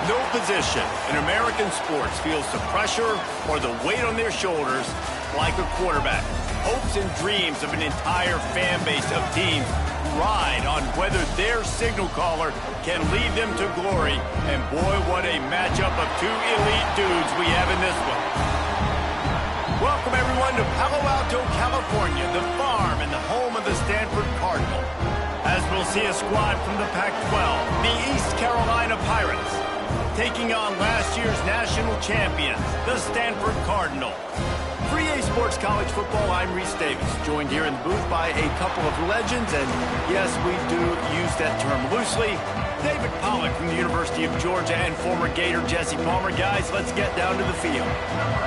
No position in American sports feels the pressure or the weight on their shoulders like a quarterback. Hopes and dreams of an entire fan base of teams ride on whether their signal caller can lead them to glory. And boy, what a matchup of two elite dudes we have in this one. Welcome, everyone, to Palo Alto, California, the farm and the home of the Stanford Cardinal. As we'll see a squad from the Pac-12, the East Carolina Pirates, taking on last year's national champions, the Stanford Cardinal. For EA Sports College Football, I'm Reese Davis, joined here in the booth by a couple of legends, and yes, we do use that term loosely. David Pollack from the University of Georgia and former Gator Jesse Palmer. Guys, let's get down to the field.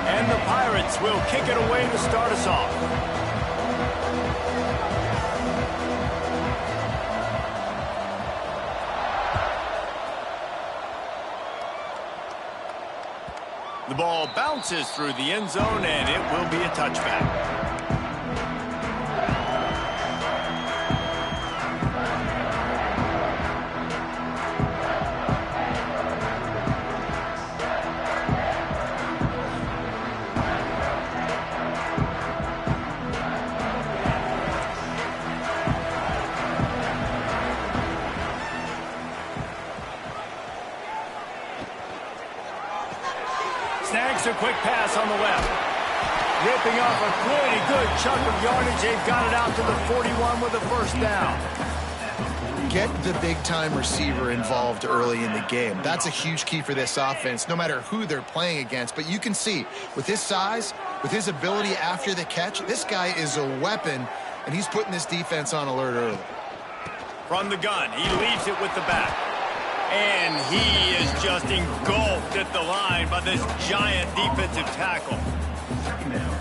And the Pirates will kick it away to start us off. The ball bounces through the end zone, and it will be a touchback. Snags a quick pass on the left. Ripping off a pretty good chunk of yardage. They've got it out to the 41 with a first down. Get the big-time receiver involved early in the game. That's a huge key for this offense, no matter who they're playing against. But you can see, with his size, with his ability after the catch, this guy is a weapon, and he's putting this defense on alert early. From the gun, he leaves it with the back. And he is just engulfed at the line by this giant defensive tackle.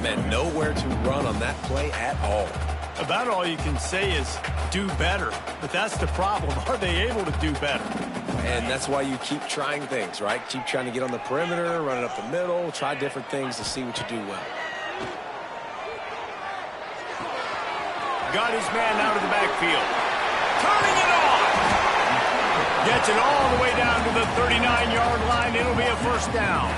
Man, nowhere to run on that play at all. About all you can say is do better. But that's the problem. Are they able to do better? And that's why you keep trying things, right? Keep trying to get on the perimeter, run it up the middle, try different things to see what you do well. Got his man out of the backfield. Turning it on! Gets it all the way down to the 39-yard line. It'll be a first down.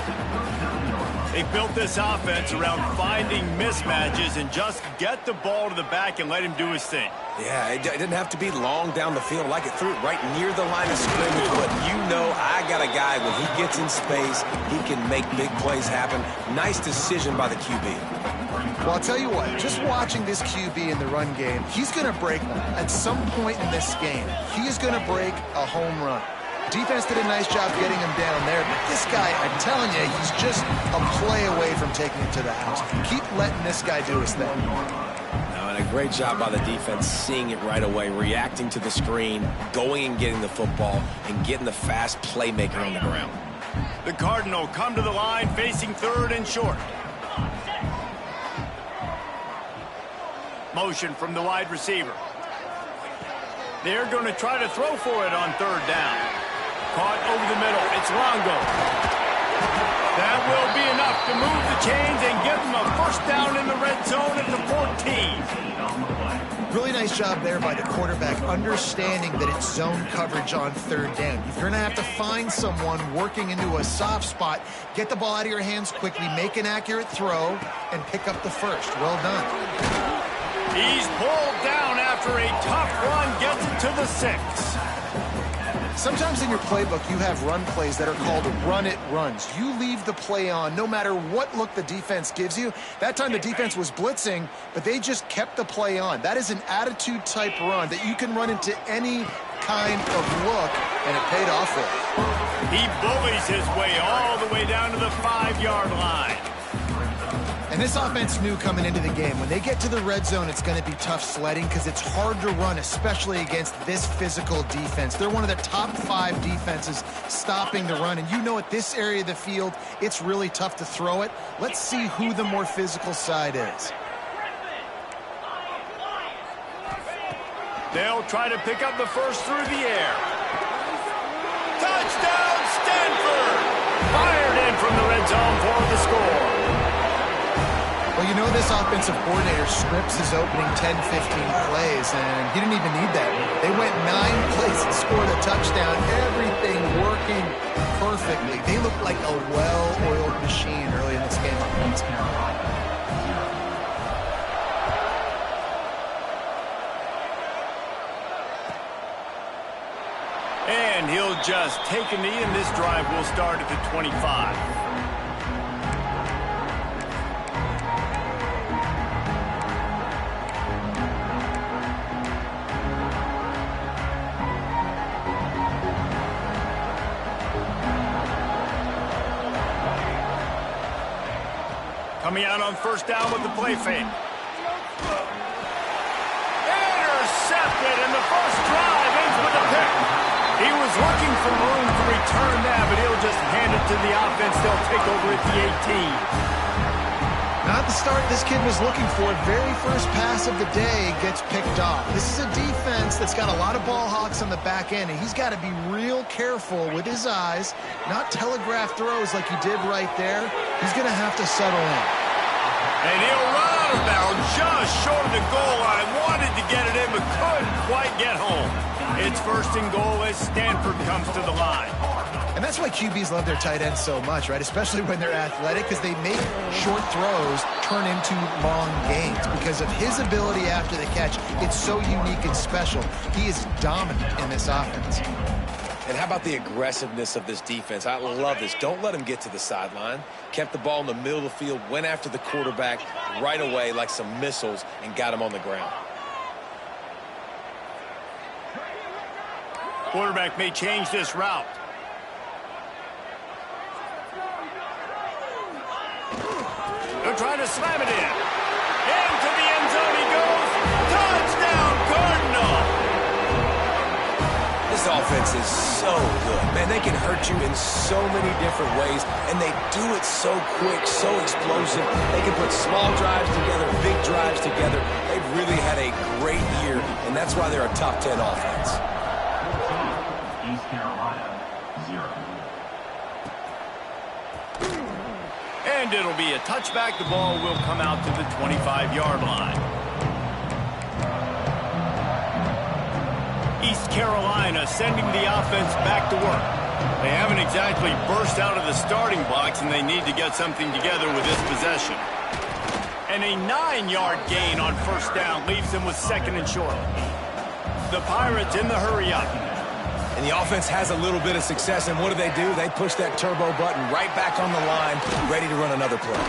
They built this offense around finding mismatches and just get the ball to the back and let him do his thing. Yeah, it didn't have to be long down the field. Like it threw it right near the line of scrimmage. But you know I got a guy, when he gets in space, he can make big plays happen. Nice decision by the QB. Well, I'll tell you what, just watching this QB in the run game, he's going to break one. At some point in this game, he is going to break a home run. Defense did a nice job getting him down there, but this guy, I'm telling you, he's just a play away from taking it to the house. Keep letting this guy do his thing. And a great job by the defense seeing it right away, reacting to the screen, going and getting the football, and getting the fast playmaker on the ground. The Cardinal come to the line facing third and short. Motion from the wide receiver. They're going to try to throw for it on third down. Caught over the middle. It's Longo. That will be enough to move the chains and give them a first down in the red zone at the 14. Really nice job there by the quarterback, understanding that it's zone coverage on third down. You're going to have to find someone working into a soft spot, get the ball out of your hands quickly, make an accurate throw, and pick up the first. Well done. He's pulled down after a tough run, gets it to the 6. Sometimes in your playbook, you have run plays that are called run-it runs. You leave the play on no matter what look the defense gives you. That time the defense was blitzing, but they just kept the play on. That is an attitude-type run that you can run into any kind of look, and it paid off for him. He bullies his way all the way down to the 5-yard line. And this offense knew coming into the game, when they get to the red zone, it's going to be tough sledding because it's hard to run, especially against this physical defense. They're one of the top 5 defenses stopping the run. And you know at this area of the field, it's really tough to throw it. Let's see who the more physical side is. They'll try to pick up the first through the air. Touchdown, Stanford! Fired in from the red zone for the score. Well, you know this offensive coordinator scripts his opening 10, 15 plays, and he didn't even need that. They went 9 plays and scored a touchdown. Everything working perfectly. They look like a well-oiled machine early in this game. And he'll just take a knee, and this drive will start at the 25. Coming out on first down with the play fake. Intercepted, and the first drive ends with a pick. He was looking for room to return that, but he'll just hand it to the offense. They'll take over at the 18. Not the start this kid was looking for. Very first pass of the day gets picked off. This is a defense that's got a lot of ball hawks on the back end, and he's got to be real careful with his eyes, not telegraph throws like he did right there. He's going to have to settle in. And he'll run out of bounds just short of the goal line. Wanted to get it in, but couldn't quite get home. It's first and goal as Stanford comes to the line. And that's why QBs love their tight ends so much, right? Especially when they're athletic, because they make short throws turn into long gains. Because of his ability after the catch, it's so unique and special. He is dominant in this offense. And how about the aggressiveness of this defense? I love this. Don't let him get to the sideline. Kept the ball in the middle of the field, went after the quarterback right away like some missiles, and got him on the ground. Quarterback may change this route. They're trying to slam it in. Into the end zone he goes. Touchdown, Cardinal! This offense is so good. Man, they can hurt you in so many different ways, and they do it so quick, so explosive. They can put small drives together, big drives together. They've really had a great year, and that's why they're a top 10 offense. East Carolina, 0. And it'll be a touchback. The ball will come out to the 25-yard line. East Carolina sending the offense back to work. They haven't exactly burst out of the starting blocks, and they need to get something together with this possession. And a 9-yard gain on first down leaves them with second and short. The Pirates in the hurry up. And the offense has a little bit of success, and what do? They push that turbo button right back on the line, ready to run another play.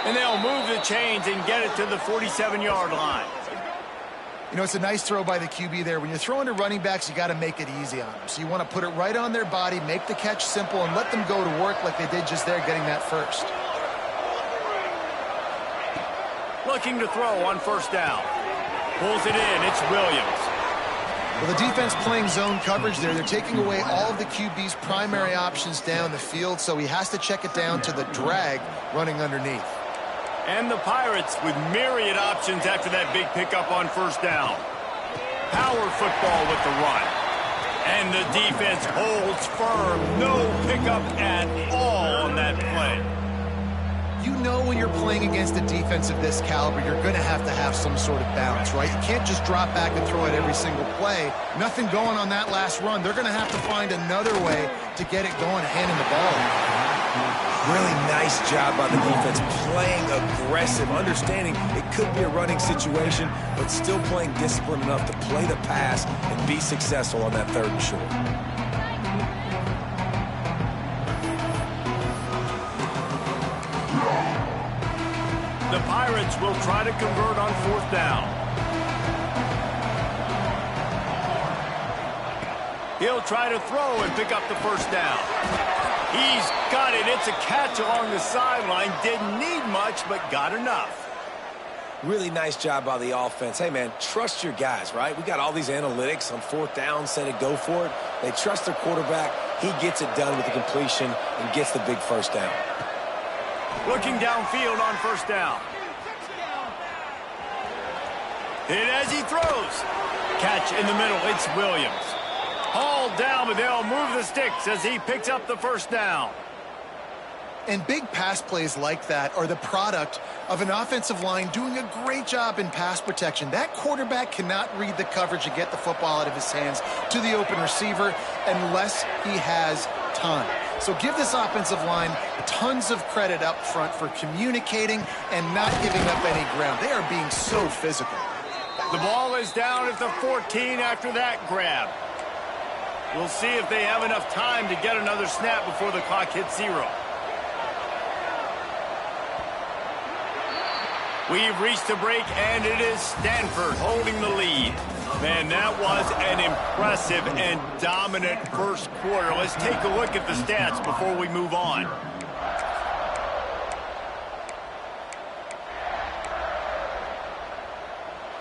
And they'll move the chains and get it to the 47-yard line. You know, it's a nice throw by the QB there. When you're throwing to running backs, you got to make it easy on them. So you want to put it right on their body, make the catch simple, and let them go to work like they did just there, getting that first. Looking to throw on first down. Pulls it in. It's Williams. Well, the defense playing zone coverage there. They're taking away all of the QB's primary options down the field, so he has to check it down to the drag running underneath. And the Pirates with myriad options after that big pickup on first down. Power football with the run. And the defense holds firm. No pickup at all on that play. You know when you're playing against a defense of this caliber, you're going to have some sort of balance, right? You can't just drop back and throw it every single play. Nothing going on that last run. They're going to have to find another way to get it going, handing the ball. Really nice job by the defense, playing aggressive, understanding it could be a running situation, but still playing disciplined enough to play the pass and be successful on that 3rd and short. The Pirates will try to convert on 4th down. He'll try to throw and pick up the 1st down. He's got it. It's a catch along the sideline. Didn't need much, but got enough. Really nice job by the offense. Hey, man, trust your guys, right? We got all these analytics on 4th down, set it, go for it. They trust their quarterback. He gets it done with the completion and gets the big 1st down. Looking downfield on 1st down. Hit as he throws. Catch in the middle. It's Williams. Hauled down, but they'll move the sticks as he picks up the 1st down. And big pass plays like that are the product of an offensive line doing a great job in pass protection. That quarterback cannot read the coverage and get the football out of his hands to the open receiver unless he has time. So give this offensive line tons of credit up front for communicating and not giving up any ground. They are being so physical. The ball is down at the 14 after that grab. We'll see if they have enough time to get another snap before the clock hits 0. We've reached the break, and it is Stanford holding the lead. Man, that was an impressive and dominant 1st quarter. Let's take a look at the stats before we move on.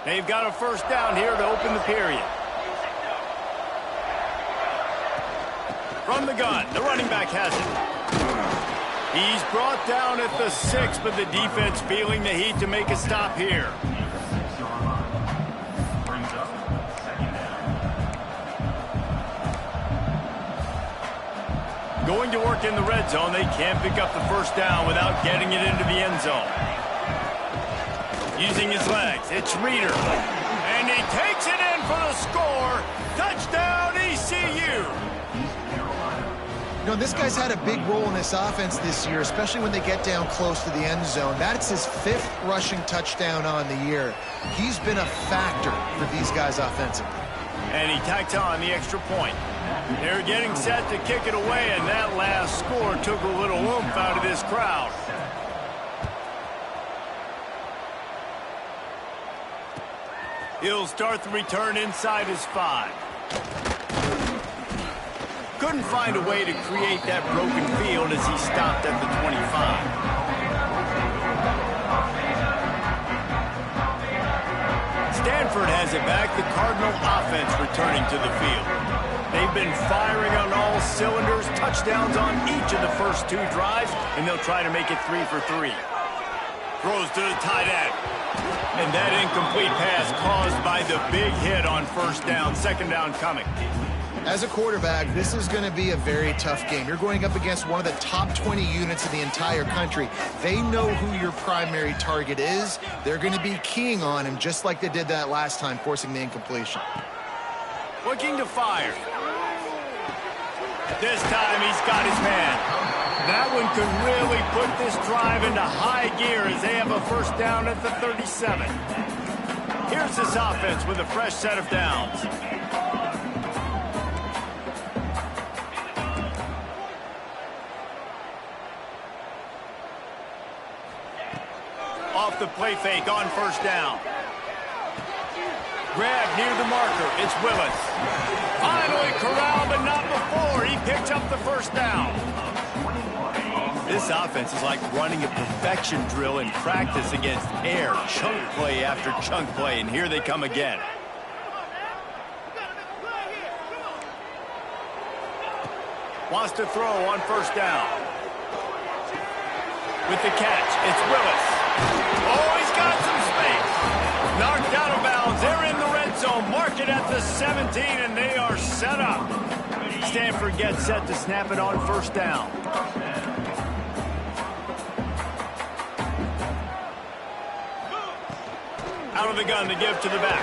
They've got a 1st down here to open the period. From the gun, the running back has it. He's brought down at the 6, but the defense feeling the heat to make a stop here. Going to work in the red zone. They can't pick up the 1st down without getting it into the end zone. Using his legs, it's Reeder. And he takes it in for the score. Touchdown, ECU. You know, this guy's had a big role in this offense this year, especially when they get down close to the end zone. That's his 5th rushing touchdown on the year. He's been a factor for these guys offensively. And he tacks on the extra point. They're getting set to kick it away, and that last score took a little oomph out of this crowd. He'll start the return inside his 5. Couldn't find a way to create that broken field as he stopped at the 25. Stanford has it back. The Cardinal offense returning to the field. They've been firing on all cylinders, touchdowns on each of the first 2 drives, and they'll try to make it 3 for 3. Throws to the tight end. And that incomplete pass caused by the big hit on 1st down. 2nd down coming. As a quarterback, this is going to be a very tough game. You're going up against one of the top 20 units in the entire country. They know who your primary target is. They're going to be keying on him just like they did that last time, forcing the incompletion. Looking to fire. This time he's got his man. That one could really put this drive into high gear as they have a 1st down at the 37. Here's this offense with a fresh set of downs. Off the play fake on 1st down. Grab near the marker. It's Willis. Finally corralled, but not before. He picks up the 1st down. This offense is like running a perfection drill in practice against air. Chunk play after chunk play, and here they come again. Wants to throw on 1st down. With the catch, it's Willis. Oh, he's got some space. Knocked out of bounds. They're in the red zone. Mark it at the 17, and they are set up. Stanford gets set to snap it on 1st down. Out of the gun to give to the back.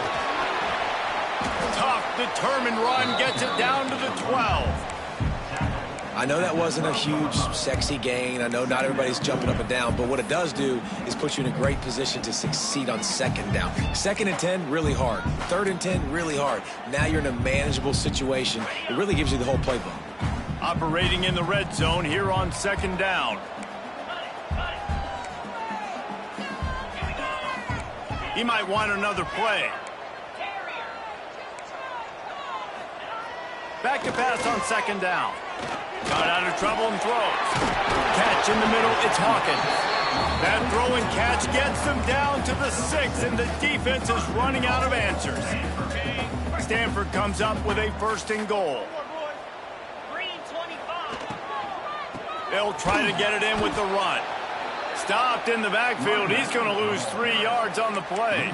Tough, determined run gets it down to the 12. I know that wasn't a huge, sexy gain. I know not everybody's jumping up and down, but what it does do is put you in a great position to succeed on second down. 2nd and 10, really hard. 3rd and 10, really hard. Now you're in a manageable situation. It really gives you the whole playbook. Operating in the red zone here on 2nd down. He might want another play. Back to pass on 2nd down. Got out of trouble and throws. Catch in the middle, it's Hawkins. That throw and catch gets them down to the 6, and the defense is running out of answers. Stanford comes up with a 1st and goal. They'll try to get it in with the run. Stopped in the backfield. He's going to lose 3 yards on the play.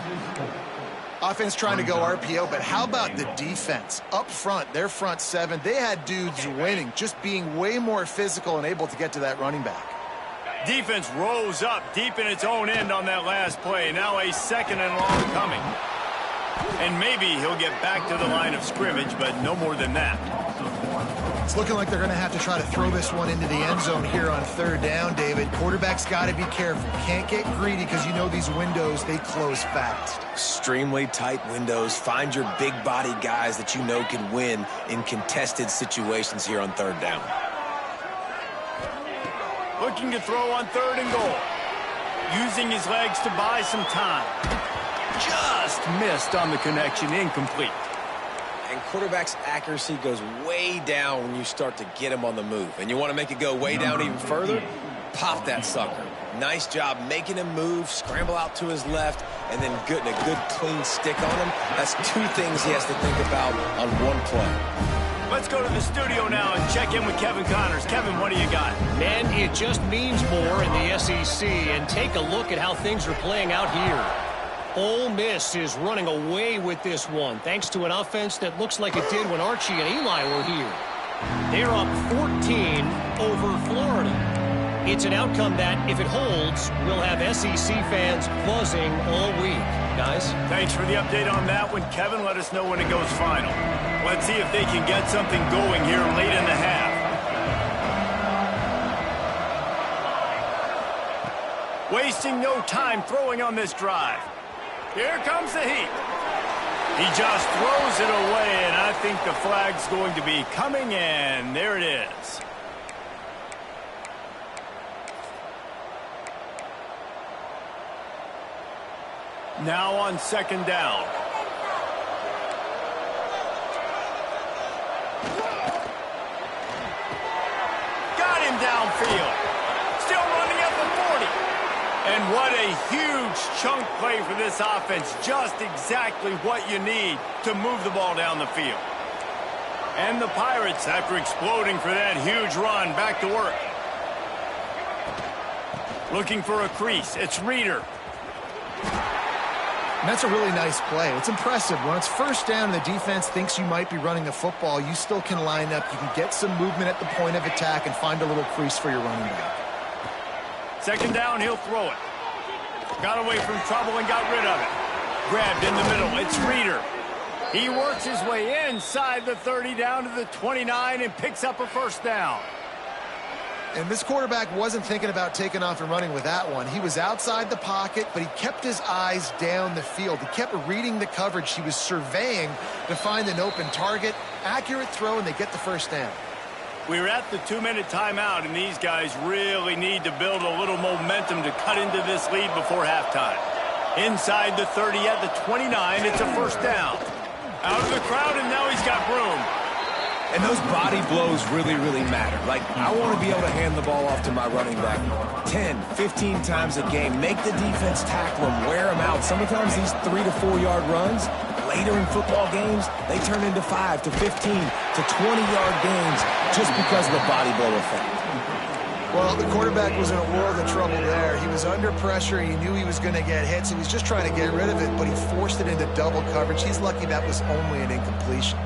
Offense trying to go RPO, but how about the defense? Up front, their front 7, they had dudes winning, just being way more physical and able to get to that running back. Defense rose up deep in its own end on that last play. Now a 2nd and long coming. And maybe he'll get back to the line of scrimmage, but no more than that. It's looking like they're going to have to try to throw this one into the end zone here on 3rd down, David. Quarterback's got to be careful. Can't get greedy because you know these windows, they close fast. Extremely tight windows. Find your big body guys that you know can win in contested situations here on 3rd down. Looking to throw on 3rd and goal. Using his legs to buy some time. Just missed on the connection, incomplete. And quarterback's accuracy goes way down when you start to get him on the move. And you want to make it go way down even further? Pop that sucker. Nice job making him move, scramble out to his left, and then getting a good clean stick on him. That's 2 things he has to think about on one play. Let's go to the studio now and check in with Kevin Connors. Kevin, what do you got? Man, it just means more in the SEC, and take a look at how things are playing out here. Ole Miss is running away with this one, thanks to an offense that looks like it did when Archie and Eli were here. They're up 14 over Florida. It's an outcome that, if it holds, will have SEC fans buzzing all week. Guys? Thanks for the update on that one, Kevin. Let us know when it goes final. Let's see if they can get something going here late in the half. Wasting no time throwing on this drive. Here comes the heat. He just throws it away, and I think the flag's going to be coming in. There it is. Now on 2nd down. Got him downfield. Still running at the 40. And what a huge chunk play for this offense. Just exactly what you need to move the ball down the field. And the Pirates, after exploding for that huge run, back to work. Looking for a crease. It's Reeder. And that's a really nice play. It's impressive. When it's 1st down and the defense thinks you might be running the football, you still can line up. You can get some movement at the point of attack and find a little crease for your running back. 2nd down, he'll throw it. Got away from trouble and got rid of it. Grabbed in the middle. It's Reeder. He works his way inside the 30 down to the 29 and picks up a 1st down. And this quarterback wasn't thinking about taking off and running with that one. He was outside the pocket, but he kept his eyes down the field. He kept reading the coverage. He was surveying to find an open target. Accurate throw, and they get the 1st down. We're at the 2-minute timeout, and these guys really need to build a little momentum to cut into this lead before halftime. Inside the 30 at the 29, it's a 1st down. Out of the crowd, and now he's got room. And those body blows really, really matter. Like, I want to be able to hand the ball off to my running back 10, 15 times a game. Make the defense tackle him, wear him out. Sometimes these 3 to 4 yard runs, later in football games, they turn into 5 to 15 to 20-yard gains just because of the body blow effect. Well, the quarterback was in a world of trouble there. He was under pressure. He knew he was going to get hit, so he was just trying to get rid of it, but he forced it into double coverage. He's lucky that was only an incompletion.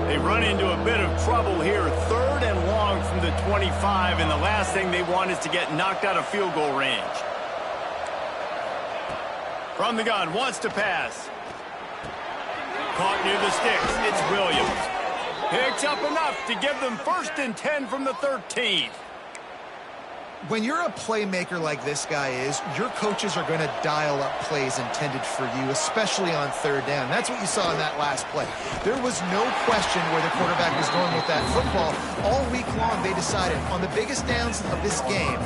They run into a bit of trouble here. 3rd and long from the 25, and the last thing they want is to get knocked out of field goal range. From the gun, wants to pass. Caught near the sticks. It's Williams. Picks up enough to give them 1st and 10 from the 13. When you're a playmaker like this guy is, your coaches are going to dial up plays intended for you, especially on 3rd down. That's what you saw in that last play. There was no question where the quarterback was going with that football. All week long, they decided on the biggest downs of this game,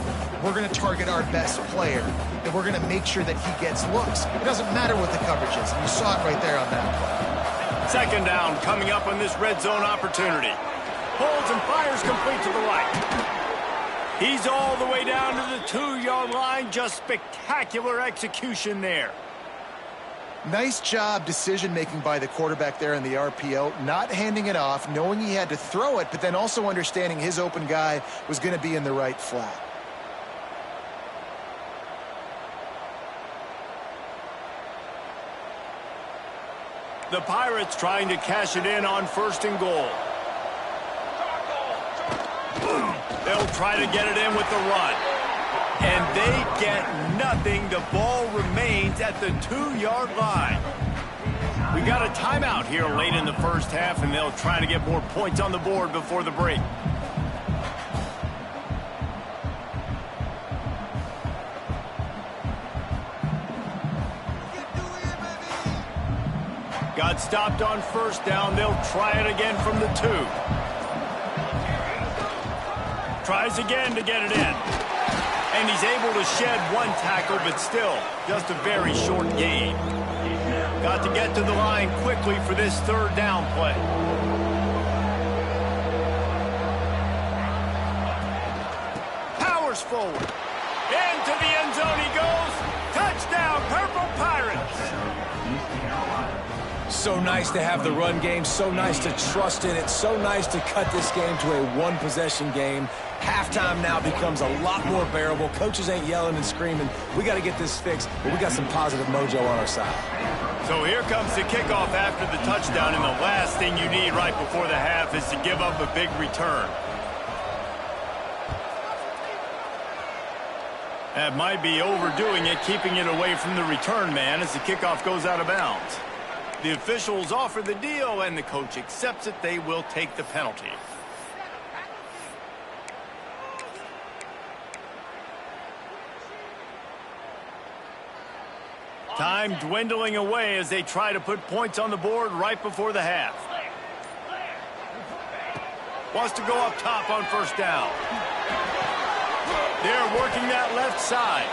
we're going to target our best player, and we're going to make sure that he gets looks. It doesn't matter what the coverage is, and you saw it right there on that play. 2nd down coming up on this red zone opportunity. Holds and fires complete to the right. He's all the way down to the 2-yard line. Just spectacular execution there. Nice job decision-making by the quarterback there in the RPO, not handing it off, knowing he had to throw it, but then also understanding his open guy was going to be in the right flat. The Pirates trying to cash it in on 1st and goal. They'll try to get it in with the run. And they get nothing. The ball remains at the 2-yard line. We got a timeout here late in the 1st half, and they'll try to get more points on the board before the break. Got stopped on 1st down. They'll try it again from the 2. Tries again to get it in. And he's able to shed 1 tackle, but still just a very short gain. Got to get to the line quickly for this 3rd down play. Powers forward. Into the end zone he goes. Touchdown, Purple Pirates. So nice to have the run game, so nice to trust in it, so nice to cut this game to a 1-possession game. Halftime now becomes a lot more bearable. Coaches ain't yelling and screaming. We got to get this fixed, but we got some positive mojo on our side. So here comes the kickoff after the touchdown, and the last thing you need right before the half is to give up a big return. That might be overdoing it, keeping it away from the return man as the kickoff goes out of bounds. The officials offer the deal, and the coach accepts it. They will take the penalty. Time dwindling away as they try to put points on the board right before the half. Wants to go up top on 1st down. They're working that left side.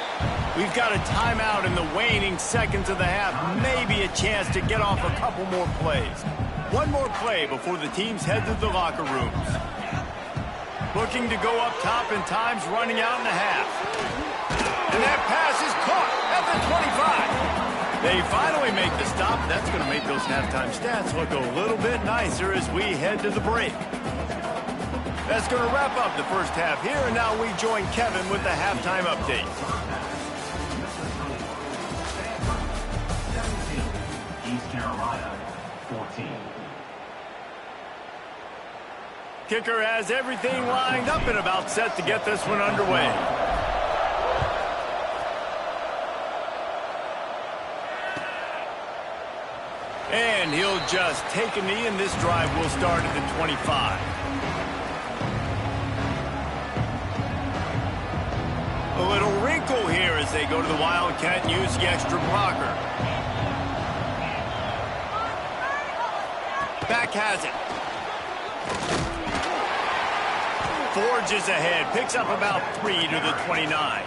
We've got a timeout in the waning seconds of the half. Maybe a chance to get off a couple more plays. One more play before the teams head to the locker rooms. Looking to go up top, and time's running out in the half. And that pass is caught at the 25. They finally make the stop. That's going to make those halftime stats look a little bit nicer as we head to the break. That's going to wrap up the 1st half here, and now we join Kevin with the halftime update. East Carolina, 14. Kicker has everything lined up and about set to get this one underway. And he'll just take a knee, and this drive will start at the 25. A little wrinkle here as they go to the Wildcat and use the extra blocker. Back has it. Forges ahead. Picks up about 3 to the 29.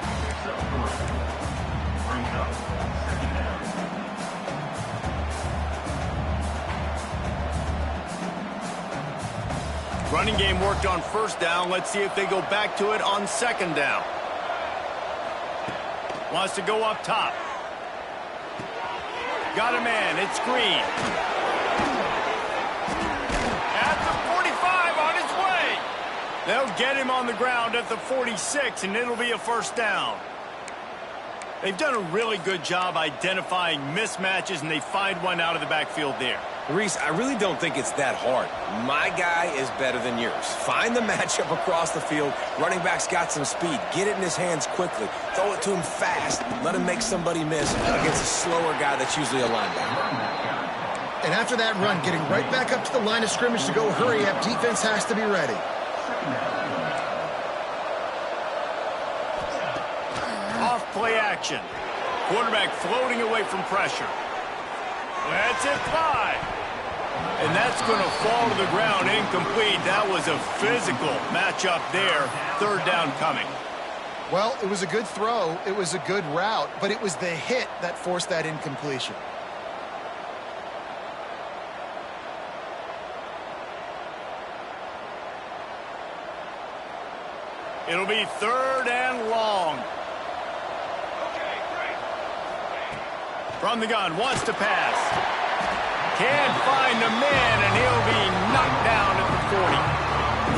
Running game worked on 1st down. Let's see if they go back to it on 2nd down. Wants to go up top. Got a man. It's Green. At the 45 on his way. They'll get him on the ground at the 46, and it'll be a 1st down. They've done a really good job identifying mismatches, and they find one out of the backfield there. Reese, I really don't think it's that hard. My guy is better than yours. Find the matchup across the field. Running back's got some speed. Get it in his hands quickly. Throw it to him fast. Let him make somebody miss against a slower guy that's usually a linebacker. And after that run, getting right back up to the line of scrimmage to go hurry up, defense has to be ready. Off play action. Quarterback floating away from pressure. That's it, fly. And that's going to fall to the ground incomplete. That was a physical matchup there. Third down coming. Well, it was a good throw. It was a good route, but it was the hit that forced that incompletion. It'll be third and long. From the gun, wants to pass. Can't find the man, and he'll be knocked down at the 40.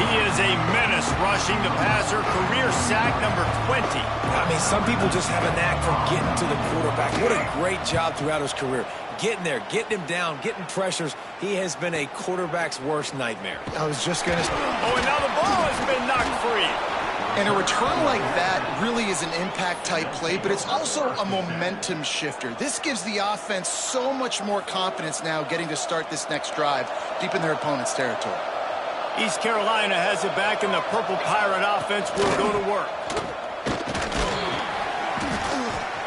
He is a menace rushing the passer. Career sack number 20. I mean, some people just have a knack for getting to the quarterback. What a great job throughout his career. Getting there, getting him down, getting pressures. He has been a quarterback's worst nightmare. I was just going to... Oh, and now the ball has been knocked free. And a return like that really is an impact-type play, but it's also a momentum shifter. This gives the offense so much more confidence now getting to start this next drive deep in their opponent's territory. East Carolina has it back, and the Purple Pirate offense will go to work.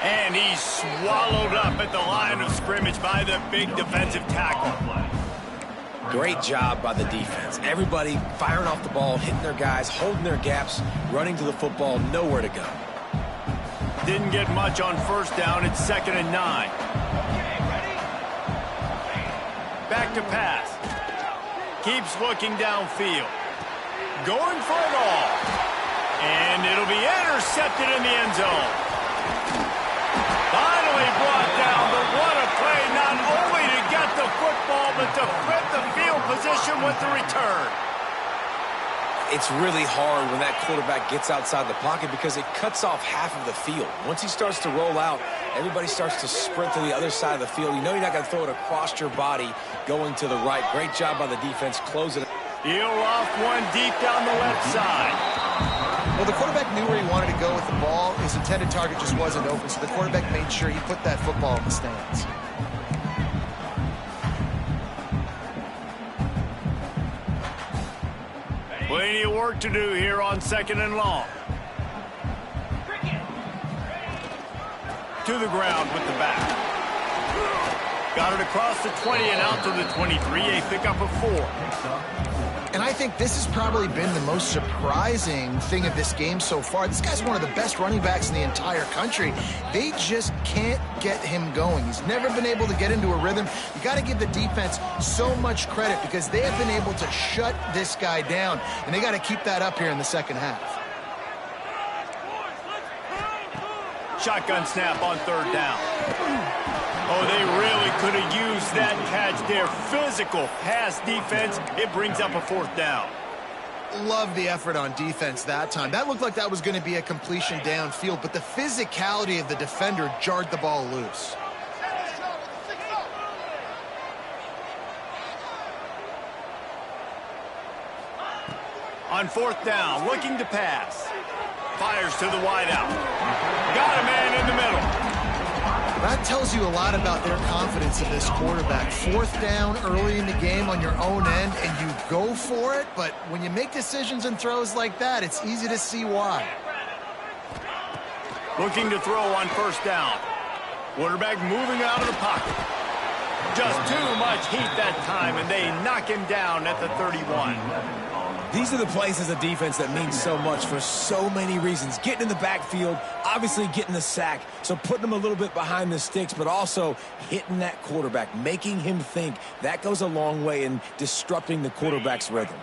And he's swallowed up at the line of scrimmage by the big defensive tackle. Great job by the defense. Everybody firing off the ball, hitting their guys, holding their gaps, running to the football, nowhere to go. Didn't get much on first down. It's 2nd and 9. Back to pass. Keeps looking downfield. Going for it all. And it'll be intercepted in the end zone. Finally brought down, but what a play, not only to get the football, but to flip the field position with the return. It's really hard when that quarterback gets outside the pocket because it cuts off half of the field. Once he starts to roll out, everybody starts to sprint to the other side of the field. You know you're not going to throw it across your body going to the right. Great job by the defense closing it. He'll off one deep down the left side. Well, the quarterback knew where he wanted to go with the ball. His intended target just wasn't open, so the quarterback made sure he put that football in the stands. Plenty of work to do here on 2nd and long. To the ground with the back. Got it across the 20 and out to the 23. A pickup of 4. And I think this has probably been the most surprising thing of this game so far. This guy's one of the best running backs in the entire country. They just can't get him going. He's never been able to get into a rhythm. You got to give the defense so much credit because they have been able to shut this guy down, and they got to keep that up here in the second half. Shotgun snap on 3rd down. Oh, they really could have used that catch there. Physical pass defense. It brings up a 4th down. Love the effort on defense that time. That looked like that was going to be a completion downfield, but the physicality of the defender jarred the ball loose. On 4th down, looking to pass. Fires to the wideout. Got a man in the middle. That tells you a lot about their confidence in this quarterback. 4th down early in the game on your own end, and you go for it, but when you make decisions and throws like that, it's easy to see why. Looking to throw on 1st down. Quarterback moving out of the pocket. Just too much heat that time, and they knock him down at the 31. These are the plays as a defense that mean so much for so many reasons. Getting in the backfield, obviously getting the sack, so putting them a little bit behind the sticks, but also hitting that quarterback, making him think. That goes a long way in disrupting the quarterback's rhythm.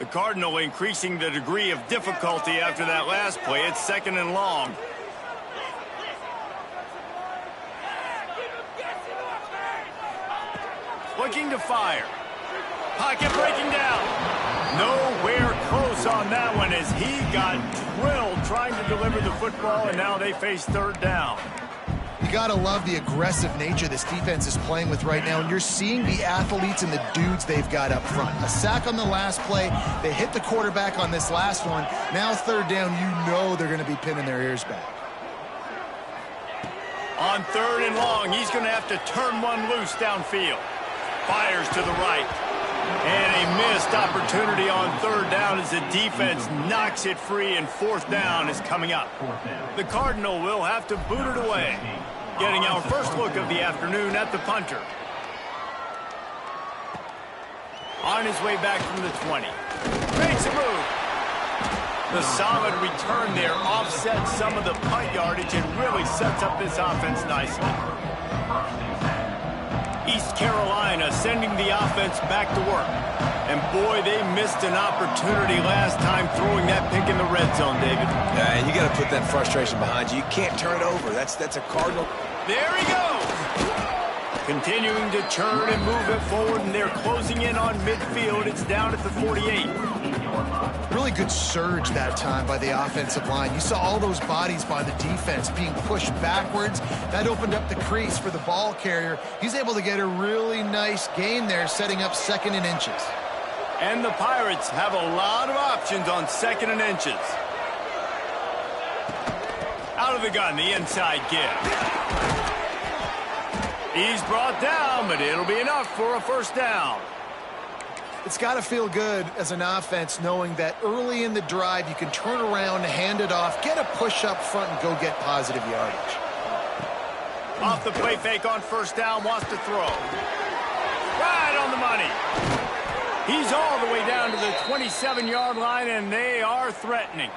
The Cardinal increasing the degree of difficulty after that last play. It's 2nd and long. Looking to fire. Pocket breaking down. Nowhere close on that one as he got drilled trying to deliver the football, and now they face 3rd down. You gotta love the aggressive nature this defense is playing with right now, and you're seeing the athletes and the dudes they've got up front. A sack on the last play, they hit the quarterback on this last one. Now third down, you know they're gonna be pinning their ears back. On third and long, he's going to have to turn one loose downfield. Fires to the right. And a missed opportunity on third down as the defense knocks it free, and fourth down is coming up. The Cardinal will have to boot it away. Getting our first look of the afternoon at the punter. On his way back from the 20. Makes a move. The solid return there offsets some of the punt yardage and really sets up this offense nicely. East Carolina sending the offense back to work. And boy, they missed an opportunity last time throwing that pick in the red zone, David. Yeah, and you got to put that frustration behind you. You can't turn it over. That's a Cardinal. There he goes. Continuing to churn and move it forward, and they're closing in on midfield. It's down at the 48. Really good surge that time by the offensive line. You saw all those bodies by the defense being pushed backwards. That opened up the crease for the ball carrier. He's able to get a really nice gain there, setting up second and inches. And the Pirates have a lot of options on second and inches. Out of the gun, the inside give. He's brought down, but it'll be enough for a first down. It's got to feel good as an offense knowing that early in the drive you can turn around, hand it off, get a push up front, and go get positive yardage. Off the play fake on first down, wants to throw. Right on the money. He's all the way down to the 27-yard line, and they are threatening.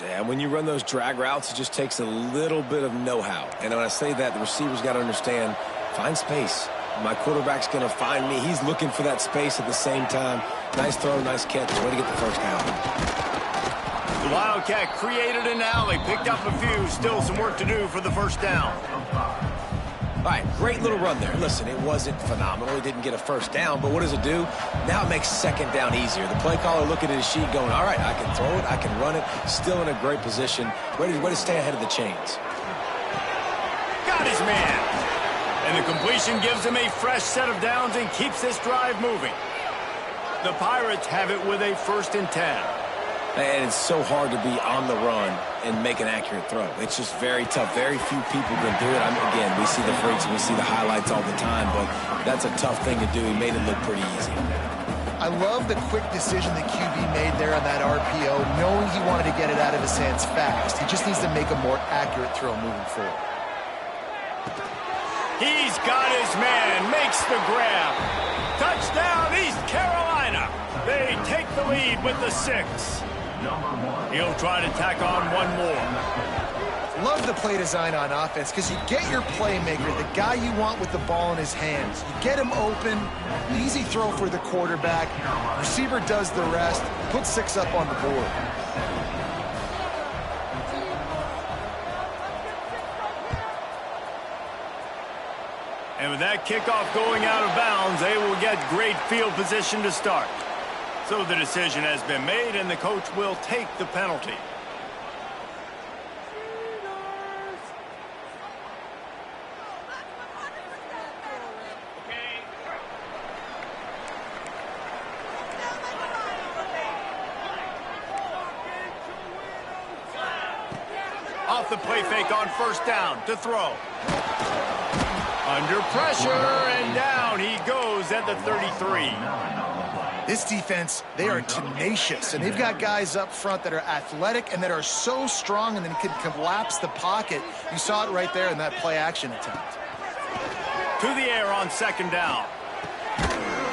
Yeah, when you run those drag routes, it just takes a little bit of know-how. And when I say that, the receiver's got to understand, find space. My quarterback's going to find me. He's looking for that space at the same time. Nice throw, nice catch. Way to get the first down. The Wildcat created an alley, picked up a few. Still some work to do for the first down. All right, great little run there. Listen, it wasn't phenomenal. He didn't get a first down, but what does it do? Now it makes second down easier. The play caller looking at his sheet going, all right, I can throw it, I can run it. Still in a great position. Way to stay ahead of the chains. Got his man. And the completion gives him a fresh set of downs and keeps this drive moving. The Pirates have it with a 1st and 10. And it's so hard to be on the run and make an accurate throw. It's just very tough. Very few people can do it. Again, we see the freaks and we see the highlights all the time, but that's a tough thing to do. He made it look pretty easy. I love the quick decision the QB made there on that RPO, knowing he wanted to get it out of his hands fast. He just needs to make a more accurate throw moving forward. He's got his man, makes the grab. Touchdown, East Carolina. They take the lead with the 6. He'll try to tack on one more. Love the play design on offense because you get your playmaker, the guy you want with the ball in his hands. You get him open, easy throw for the quarterback. Receiver does the rest, put 6 up on the board. And with that kickoff going out of bounds, they will get great field position to start. So the decision has been made, and the coach will take the penalty. Off the play fake on first down to throw. Under pressure, and down he goes at the 33. This defense, they are tenacious, and they've got guys up front that are athletic and that are so strong and then can collapse the pocket. You saw it right there in that play-action attempt. To the air on second down.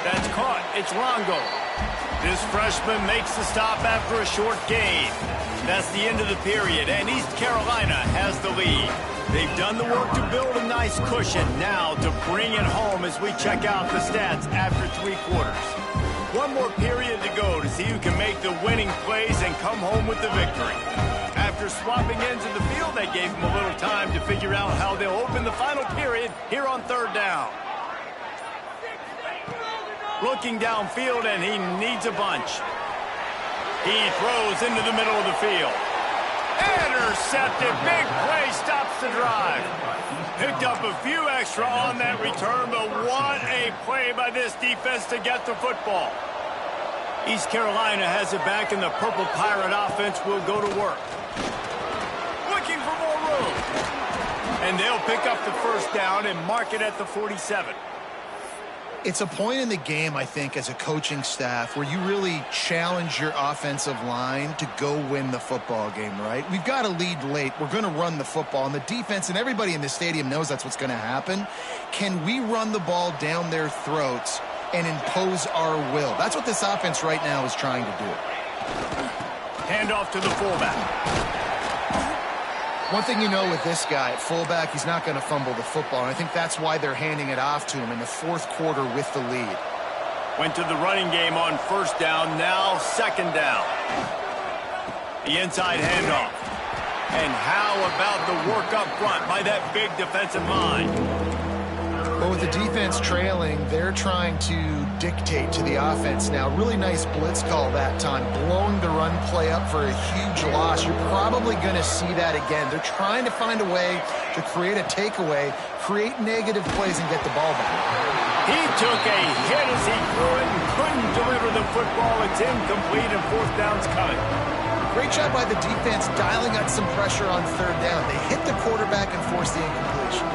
That's caught. It's Longo. This freshman makes the stop after a short gain. That's the end of the period, and East Carolina has the lead. They've done the work to build a nice cushion. Now to bring it home as we check out the stats after 3 quarters. One more period to go to see who can make the winning plays and come home with the victory. After swapping ends of the field, that gave them a little time to figure out how they'll open the final period here on third down. Looking downfield, and he needs a bunch. He throws into the middle of the field. Intercepted. Big play stops the drive. Picked up a few extra on that return, but what a play by this defense to get the football. East Carolina has it back, and the Purple Pirate offense will go to work. Looking for more room. And they'll pick up the first down and mark it at the 47. It's a point in the game, I think, as a coaching staff where you really challenge your offensive line to go win the football game, right? We've got a lead late. We're going to run the football. And the defense and everybody in the stadium knows that's what's going to happen. Can we run the ball down their throats and impose our will? That's what this offense right now is trying to do. Handoff to the fullback. One thing you know with this guy at fullback, he's not going to fumble the football. And I think that's why they're handing it off to him in the fourth quarter with the lead. Went to the running game on first down, now second down. The inside handoff. And how about the work up front by that big defensive line? But with the defense trailing, they're trying to dictate to the offense now. Really nice blitz call that time, blowing the run play up for a huge loss. You're probably going to see that again. They're trying to find a way to create a takeaway, create negative plays, and get the ball back. He took a hit as he threw it and couldn't deliver the football. It's incomplete and fourth down's coming. Great job by the defense dialing up some pressure on third down. They hit the quarterback and forced the incompletion.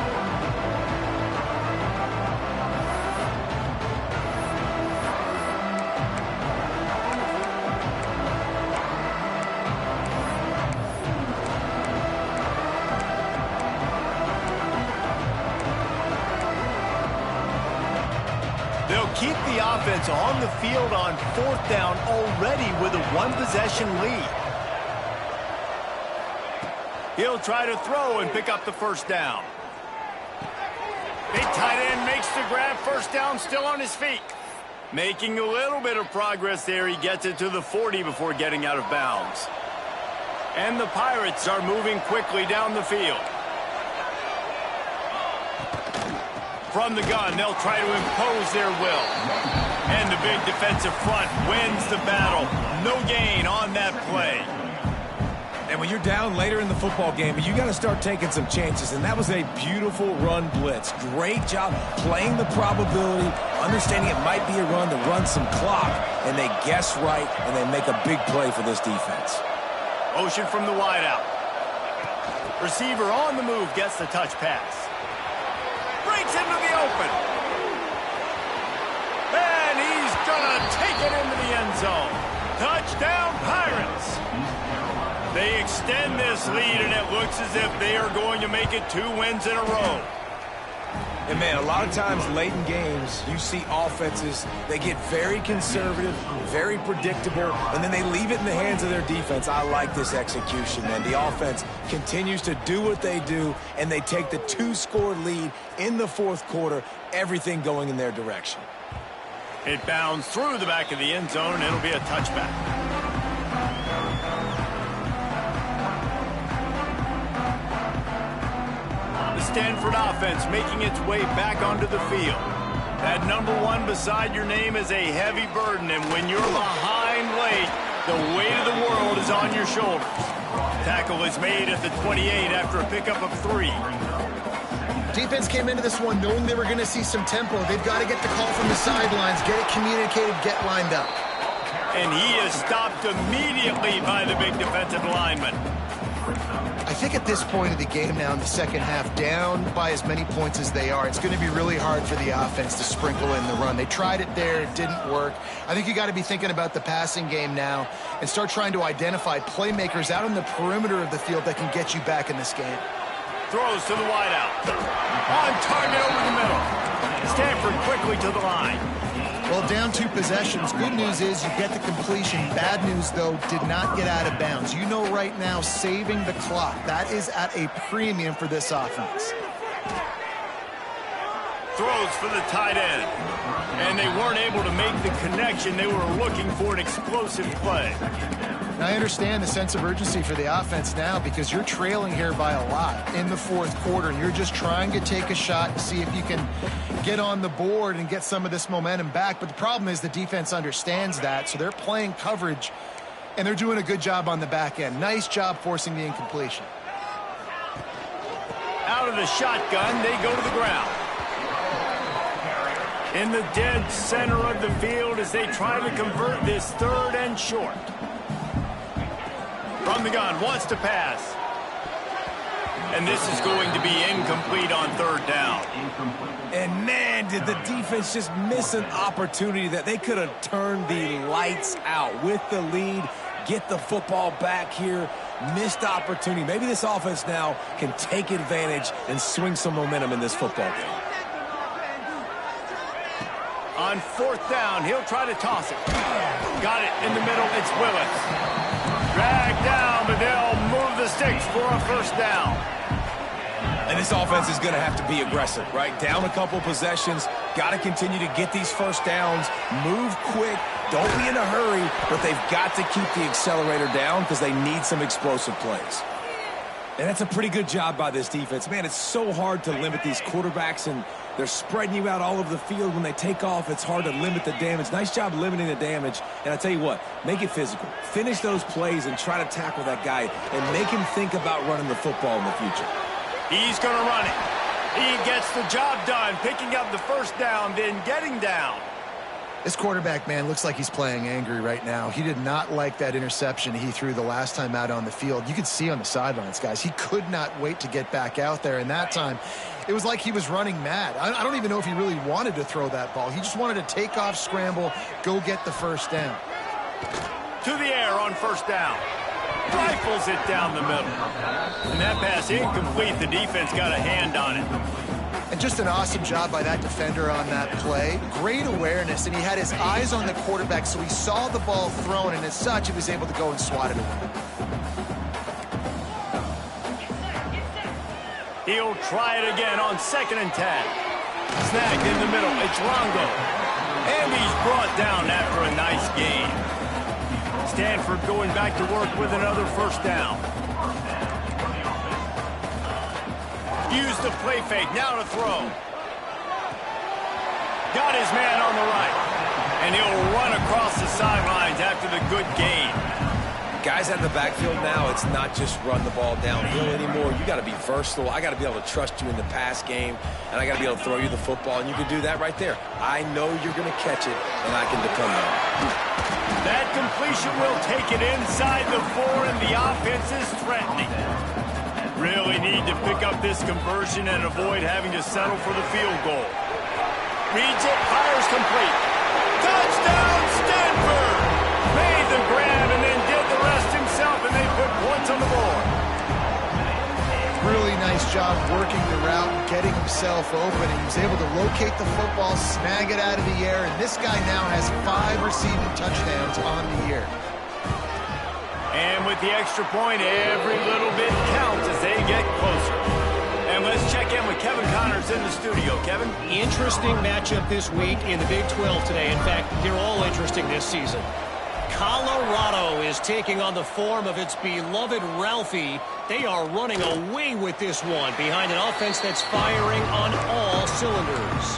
Keep the offense on the field on fourth down already with a one-possession lead. He'll try to throw and pick up the first down. Big tight end makes the grab. First down, still on his feet. Making a little bit of progress there. He gets it to the 40 before getting out of bounds. And the Pirates are moving quickly down the field. From the gun, they'll try to impose their will. And the big defensive front wins the battle. No gain on that play. And when you're down later in the football game, you got to start taking some chances. And that was a beautiful run blitz. Great job playing the probability, understanding it might be a run to run some clock. And they guess right, and they make a big play for this defense. Motion from the wideout. Receiver on the move gets the touch pass. Breaks into the open. And he's going to take it into the end zone. Touchdown, Pirates. They extend this lead, and it looks as if they are going to make it 2 wins in a row. And, man, a lot of times late in games, you see offenses, they get very conservative, very predictable, and then they leave it in the hands of their defense. I like this execution, man. The offense continues to do what they do, and they take the 2-score lead in the fourth quarter, everything going in their direction. It bounds through the back of the end zone, and it'll be a touchback. Stanford offense making its way back onto the field. That number 1 beside your name is a heavy burden, and when you're behind late, the weight of the world is on your shoulders. Tackle is made at the 28 after a pickup of 3. Defense came into this one knowing they were going to see some tempo. They've got to get the call from the sidelines, get it communicated, get lined up. And he is stopped immediately by the big defensive lineman. I think at this point of the game now in the second half, down by as many points as they are, it's going to be really hard for the offense to sprinkle in the run. They tried it there. It didn't work. I think you got to be thinking about the passing game now and start trying to identify playmakers out on the perimeter of the field that can get you back in this game. Throws to the wideout. On target over the middle. Stanford quickly to the line. Well, down 2 possessions. Good news is you get the completion. Bad news, though, did not get out of bounds. You know right now, saving the clock, that is at a premium for this offense. Throws for the tight end. And they weren't able to make the connection. They were looking for an explosive play. Now, I understand the sense of urgency for the offense now because you're trailing here by a lot in the fourth quarter, and you're just trying to take a shot to see if you can get on the board and get some of this momentum back. But the problem is the defense understands that, so they're playing coverage And they're doing a good job on the back end. Nice job forcing the incompletion. Out of the shotgun, they go to the ground. In the dead center of the field as they try to convert this 3rd and short. From the gun, wants to pass. And this is going to be incomplete on 3rd down. And man, did the defense just miss an opportunity that they could have turned the lights out with the lead, get the football back here. Missed opportunity. Maybe this offense now can take advantage and swing some momentum in this football game. On 4th down, he'll try to toss it. Got it in the middle. It's Willis. Dragged down, but they'll move the sticks for a 1st down. And this offense is going to have to be aggressive, right? Down a couple possessions. Got to continue to get these 1st downs. Move quick. Don't be in a hurry, but they've got to keep the accelerator down because they need some explosive plays. And that's a pretty good job by this defense. Man, it's so hard to limit these quarterbacks, and they're spreading you out all over the field. When they take off, it's hard to limit the damage. Nice job limiting the damage. And I tell you what, make it physical. Finish those plays and try to tackle that guy and make him think about running the football in the future. He's going to run it. He gets the job done, picking up the 1st down, then getting down. This quarterback, man, looks like he's playing angry right now. He did not like that interception he threw the last time out on the field. You could see on the sidelines, guys, he could not wait to get back out there. And that time, it was like he was running mad. I don't even know if he really wanted to throw that ball. He just wanted to take off, scramble, go get the 1st down. To the air on 1st down. Rifles it down the middle. And that pass incomplete. The defense got a hand on it. And just an awesome job by that defender on that play. Great awareness, and he had his eyes on the quarterback, so he saw the ball thrown, and as such, he was able to go and swat it away. He'll try it again on 2nd and 10. Snagged in the middle. It's Longo. And he's brought down after a nice gain. Stanford going back to work with another 1st down. Use the play fake, now to throw. Got his man on the right. And he'll run across the sidelines after the good gain. Guys at the backfield now, it's not just run the ball downhill anymore. You got to be versatile. I got to be able to trust you in the pass game, and I got to be able to throw you the football, and you can do that right there. I know you're going to catch it, and I can depend on it. That completion will take it inside the 4, and the offense is threatening. Really need to pick up this conversion and avoid having to settle for the field goal. Reads it, fires complete. Touchdown, Stanford! Made the grab and then did the rest himself, and they put points on the board. Really nice job working the route and getting himself open. He was able to locate the football, snag it out of the air, and this guy now has 5 receiving touchdowns on the year. And with the extra point, every little bit counts as they get closer. And let's check in with Kevin Connors in the studio. Kevin? Interesting matchup this week in the Big 12 today. In fact, they're all interesting this season. Colorado is taking on the form of its beloved Ralphie. They are running away with this one behind an offense that's firing on all cylinders.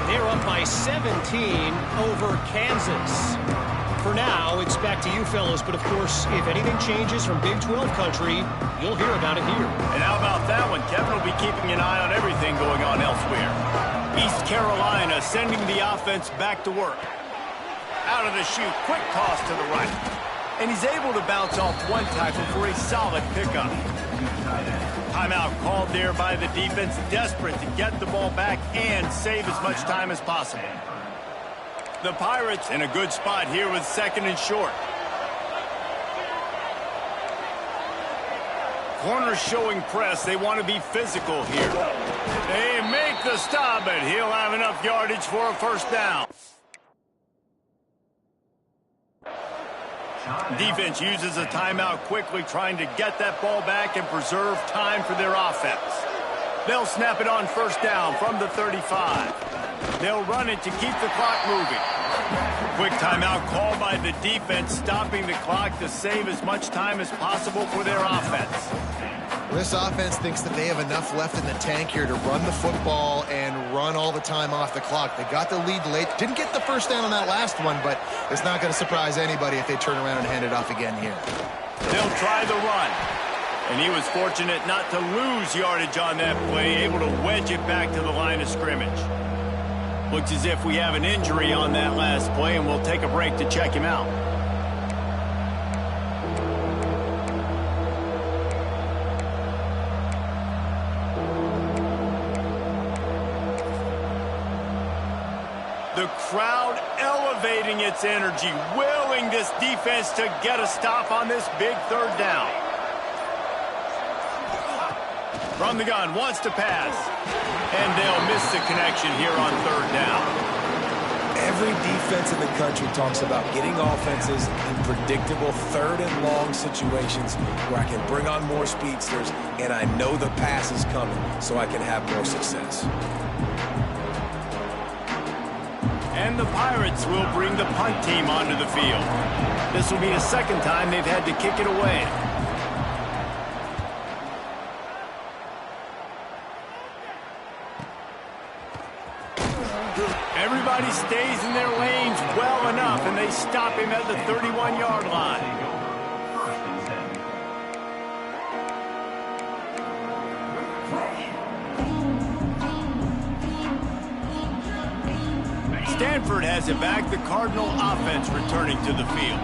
They're up by 17 over Kansas. For now, it's back to you fellas, but of course, if anything changes from Big 12 country, you'll hear about it here. And how about that one? Kevin will be keeping an eye on everything going on elsewhere. East Carolina sending the offense back to work. Out of the chute, quick toss to the right. And he's able to bounce off one tackle for a solid pickup. Timeout called there by the defense, desperate to get the ball back and save as much time as possible. The Pirates in a good spot here with 2nd and short. Corners showing press. They want to be physical here. They make the stop, but he'll have enough yardage for a 1st down. Defense uses a timeout quickly, trying to get that ball back and preserve time for their offense. They'll snap it on 1st down from the 35. They'll run it to keep the clock moving. Quick timeout called by the defense, stopping the clock to save as much time as possible for their offense. This offense thinks that they have enough left in the tank here to run the football and run all the time off the clock. They got the lead late. Didn't get the first down on that last one, but it's not going to surprise anybody if they turn around and hand it off again here. They'll try the run. And he was fortunate not to lose yardage on that play, able to wedge it back to the line of scrimmage. Looks as if we have an injury on that last play, and we'll take a break to check him out. The crowd elevating its energy, willing this defense to get a stop on this big third down. From the gun, wants to pass. And they'll miss the connection here on third down. Every defense in the country talks about getting offenses in predictable third and long situations where I can bring on more speedsters and I know the pass is coming so I can have more success. And the Pirates will bring the punt team onto the field. This will be the second time they've had to kick it away. Everybody stays in their lanes well enough, and they stop him at the 31-yard line. Stanford has it back, the Cardinal offense returning to the field.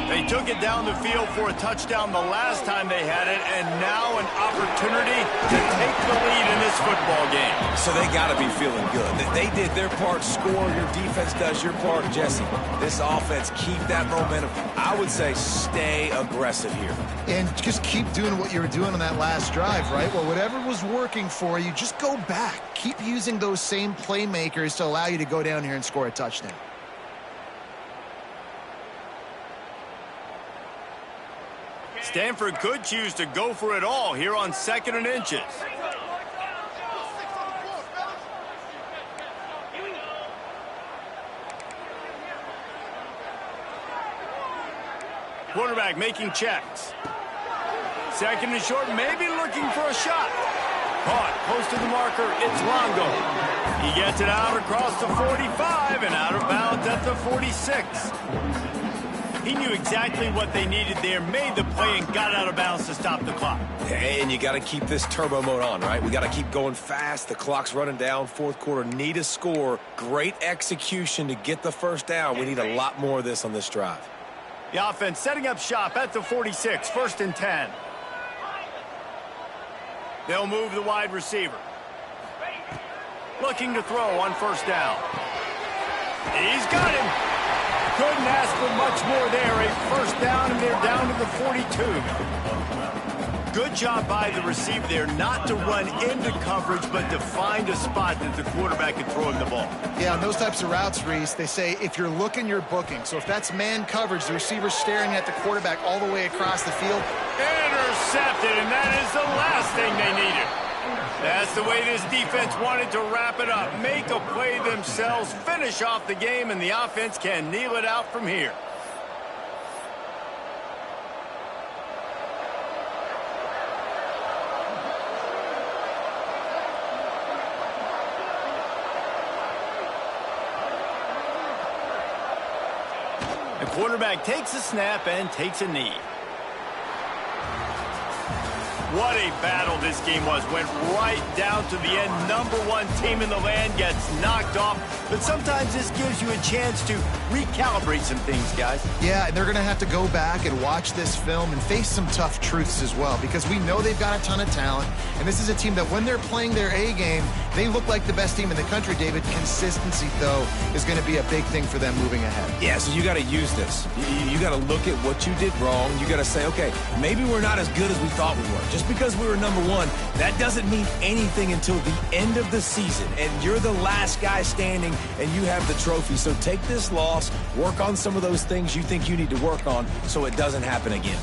They took it down the field for a touchdown the last time they had it, and now an opportunity to take the lead in this football game. So they got to be feeling good. They did their part, score. Your defense does your part, Jesse. This offense, keep that momentum. I would say stay aggressive here. And just keep doing what you were doing on that last drive, right? Well, whatever was working for you, just go back. Keep using those same playmakers to allow you to go down here and score a touchdown. Stanford could choose to go for it all here on 2nd and inches. Quarterback making checks. 2nd and short, maybe looking for a shot. Caught close to the marker, it's Longo. He gets it out across the 45 and out of bounds at the 46. He knew exactly what they needed there, made the play, and got out of bounds to stop the clock. And you got to keep this turbo mode on, right? We got to keep going fast. The clock's running down. Fourth quarter, need a score. Great execution to get the first down. We need a lot more of this on this drive. The offense setting up shop at the 46, 1st and 10. They'll move the wide receiver. Looking to throw on 1st down. He's got him. Couldn't ask for much more there. A 1st down, and they're down to the 42. Good job by the receiver there not to run into coverage, but to find a spot that the quarterback can throw him the ball. Yeah, on those types of routes, Reese, they say if you're looking, you're booking. So if that's man coverage, the receiver's staring at the quarterback all the way across the field. Intercepted, and that is the last thing they needed. That's the way this defense wanted to wrap it up. Make a play themselves, finish off the game, and the offense can kneel it out from here. The quarterback takes a snap and takes a knee. What a battle this game was. Went right down to the end. #1 team in the land gets knocked off. But sometimes this gives you a chance to recalibrate some things, guys. Yeah, and they're going to have to go back and watch this film and face some tough truths as well, because we know they've got a ton of talent. And this is a team that when they're playing their A game, they look like the best team in the country, David. Consistency, though, is going to be a big thing for them moving ahead. Yeah, so you got to use this. You got to look at what you did wrong. You got to say, okay, maybe we're not as good as we thought we were. Just because we were #1, that doesn't mean anything until the end of the season. And you're the last guy standing, and you have the trophy. So take this loss, work on some of those things you think you need to work on so it doesn't happen again.